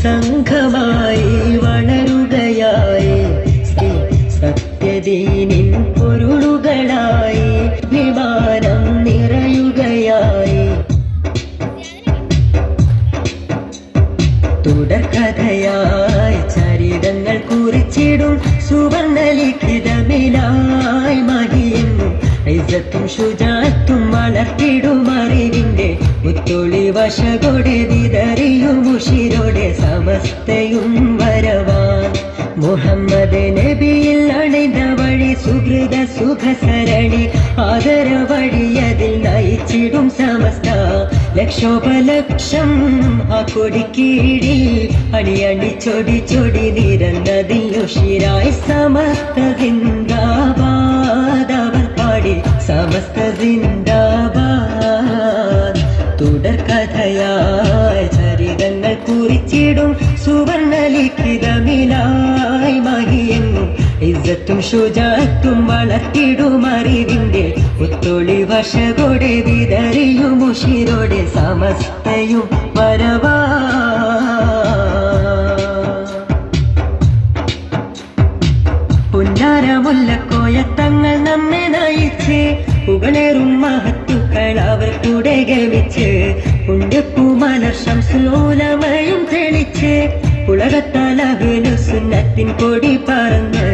സംഘമായി വളരുകയായി സത്യദീനിൻ പൊരുളുകളായി വിമാനം നിറയുകയായി തുടർക്കഥയായി ചരിതങ്ങൾ കുറിച്ചിടും സുവർണലിഖിതമിലായി മഹിയെന്നും ഇസ്സത്തും ശുജാഅത്തും വളർത്തിടും അറിവിന്റെ മുത്തൊളി വശകൊടെ വിതറിയും ഉശിരോടെ സമസ്തയും വരവാൻ മുഹമ്മദ് നബിയിൽ അണിந்த വഴി സുഹൃത സുഖസരണി ആദര വഴിയതിൽ നയിച്ചിടും സമസ്ത ലക്ഷോപലക്ഷം ആ കൊടിക്കീഴിൽ അണിയണി ചൊടി ചൊടി നിരന്നതിൽ ഉഷിരായി സമസ്ത സിന്ദാബാദ് അവർ പാടി സമസ്ത സിന്ദാബാദ് തുടർക്കഥയായി ചരിതങ്ങൾ കുറിച്ചിടും സുവർണലിഖിതമിലായി മഹിയെന്നും ഇസ്സത്തും ശുജാഅത്തും വളർത്തിടും അറിവിന്റെ മുത്തൊളി വശകൊടെ വിതറിയും ഉശിരോടെ സമസ്തയും വരവാ പുന്നാരമുല്ലക്കോയത്തങ്ങൾ നമ്മെ നയിച്ച് പുകളേറും മഹത്തുക്കൾ അവർ കൂടെ ഗമിച്ച് പുണ്യപ്പൂമലർ ശംസുലമയും തെളിച്ച് ഉലകത്താലഹ്ലു സുന്നത്തിൻ കൊടി പറന്ന്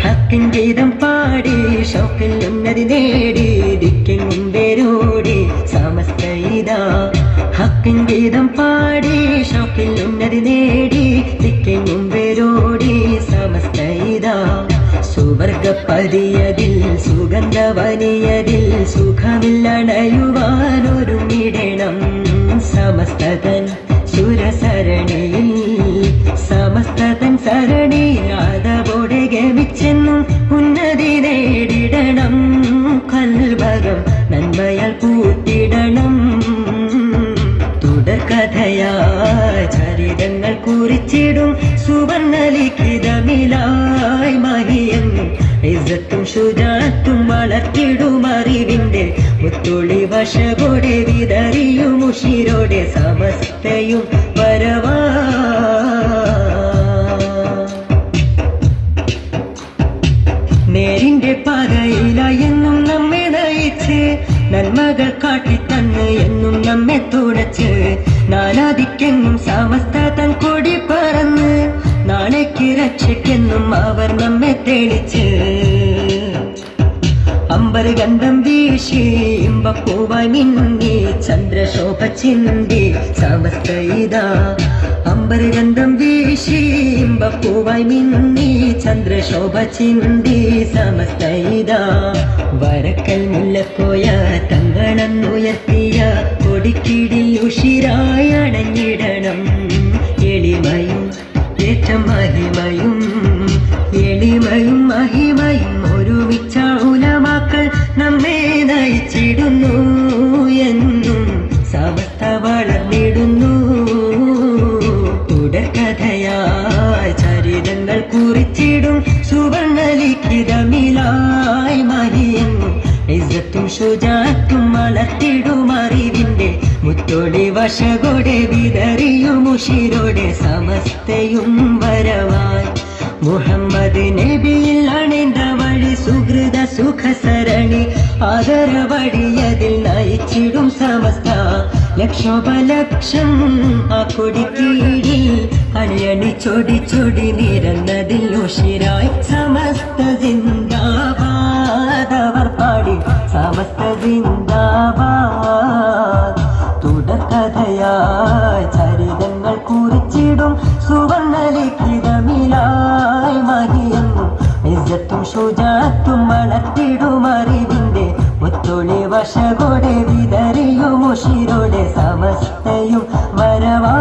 ഹക്കിൻ ഗീതം പാടി ഷൗക്കിൽ ഉന്നതി നേടി ദിക്കെങ്ങും വേരോടി സമസ്ത ഇതാ ഹക്കിൻ ഗീതം പാടി ഷൗക്കിൽ ഉന്നതി നേടി ദിക്കെങ്ങും വേരോടി സമസ്ത ഇതാ സുവർഗപ്പതിയതിൽ സുഗന്ധവനിയതിൽ സുഖമില്ലണയുവാനൊരുമിടണം സമസ്തതൻ സുരസരണിയിൽ സമസ്തതൻ സരണിയിൽ ആദവോടെ ഗമിച്ചെന്നും ഉന്നതി നേടിടണം കൽവകം നന്മയാൽ കൂട്ടിടണം തുടർക്കഥയായി ചരിതങ്ങൾ കുറിച്ചിടും സുവർണലിഖിതമിലായി മഹിയെന്നും ഇസ്സത്തും ശുജാഅത്തും വളർത്തിടും അറിവിന്റെ മുത്തൊളി വശകൊടെ വിതറിയും ഉശിരോടെ സമസ്തയും വരവാ നേരിന്റെ പാതയിലായി എന്നും നമ്മെ നയിച്ച് നന്മകൾ കാട്ടിത്തന്ന് എന്നും നമ്മെ തുടച്ച് നാനാദിക്കെന്നും സമസ്ത തൻ കൊടി പറന്ന് നാളേക്ക് രക്ഷയ്ക്കെന്നും അവർ നമ്മെ തെളിച്ച് അമ്പർ ഗന്ധം വീശി ഇമ്പപ്പൂവായി മിന്നി ചന്ദ്രശോഭ ചിന്തി സമസ്ത ഇതാ അമ്പർ ഗന്ധം വീശി ഇമ്പപ്പൂവായി മിന്നി ചന്ദ്രശോഭ ചിന്തി സമസ്ത ഇതാ വരക്കൽ മുല്ലക്കോയ തങ്ങളെന്നുയർത്തിയ കൊടിക്കീഴിൽ ഉഷിരായി അണഞ്ഞിടണം എളിമയും ഏറ്റം മഹിമയും എളിമയും മഹിമയും ഒരുമിച്ച ഉലമാക്കൾ നമ്മെ നയിച്ചിടുന്നു എന്നും സമസ്ത വളർന്നിടുന്നു തുടർക്കഥയായി ചരിതങ്ങൾ കുറിച്ചിടും സുവർണലിഖിതമിലായി മഹിയെന്നും ഇസ്സത്തും ശുജാഅത്തും വളർത്തിടും അറിവിന്റെ മുത്തൊളി വശകൊടെ വിതറിയും ഉശിരോടെ സമസ്തയും വരവായി മുഹമ്മദ് നബിയിൽ അണിந்த വഴി സുഹൃത സുഖസരണി ആദര വഴിയതിൽ നയിച്ചിടും സമസ്ത ലക്ഷോപലക്ഷം ആ കൊടിക്കീഴിൽ അണിയണി ചൊടി ചൊടി നിരന്നതിൽ ഉശിരായി സമസ്ത സിന്ദാബാദ് അവർ പാടി സമസ്ത സിന്ദാബാദ് തുടർക്കഥയായി ചരിതങ്ങൾ കുറിച്ചിടും സുവർണലിഖിതമിലായി മഹിയെന്നും ഇസ്സത്തും ശുജാഅത്തും വളർത്തിടും അറിവിന്റെ മുത്തൊളി വശകൊടെ വിതറിയും ഉശിരോടെ സമസ്തയും വരവാ